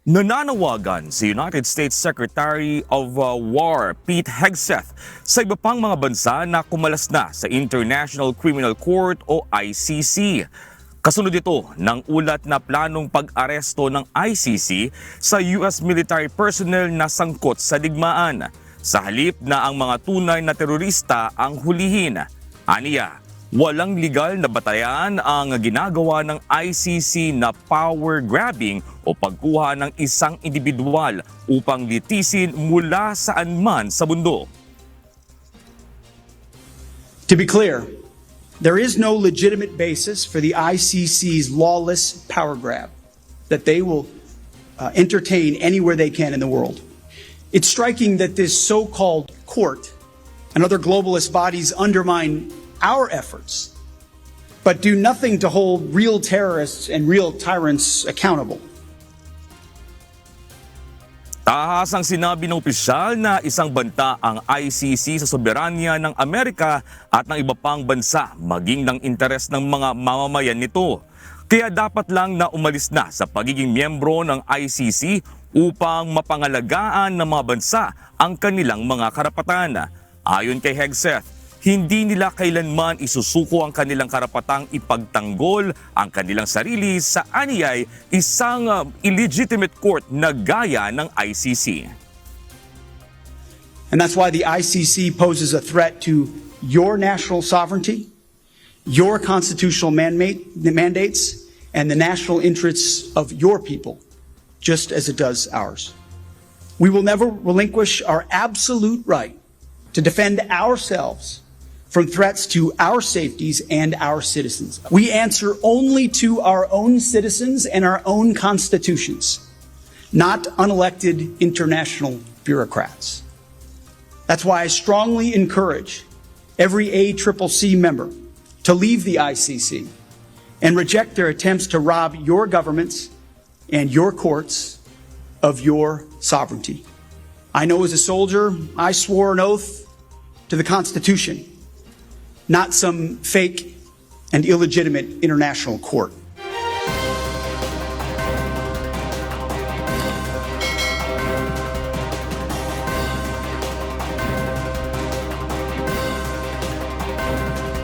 Nananawagan si United States Secretary of War Pete Hegseth sa iba pang mga bansa na kumalas na sa International Criminal Court o ICC. Kasunod ito ng ulat na planong pag-aresto ng ICC sa US military personnel na sangkot sa digmaan, sa halip na ang mga tunay na terorista ang hulihin. Aniya, walang legal na batayan ang ginagawa ng ICC na power grabbing o pagkuha ng isang individual upang litisin mula saan man sa mundo. To be clear, there is no legitimate basis for the ICC's lawless power grab that they will entertain anywhere they can in the world. It's striking that this so-called court and other globalist bodies undermine our efforts, but do nothing to hold real terrorists and real tyrants accountable. Tahasang sinabi ng opisyal na isang banta ang ICC sa soberanya ng Amerika at ng iba pang bansa, maging ng interes ng mga mamamayan nito. Kaya dapat lang na umalis na sa pagiging miyembro ng ICC upang mapangalagaan ng mga bansa ang kanilang mga karapatan. Ayon kay Hegseth, hindi nila kailanman isusuko ang kanilang karapatang ipagtanggol ang kanilang sarili sa aniyay isang illegitimate court na gaya ng ICC. And that's why the ICC poses a threat to your national sovereignty, your constitutional mandates, and the national interests of your people, just as it does ours. We will never relinquish our absolute right to defend ourselves from threats to our safeties and our citizens. We answer only to our own citizens and our own constitutions, not unelected international bureaucrats. That's why I strongly encourage every ACCC member to leave the ICC and reject their attempts to rob your governments and your courts of your sovereignty. I know as a soldier, I swore an oath to the Constitution, not some fake and illegitimate international court.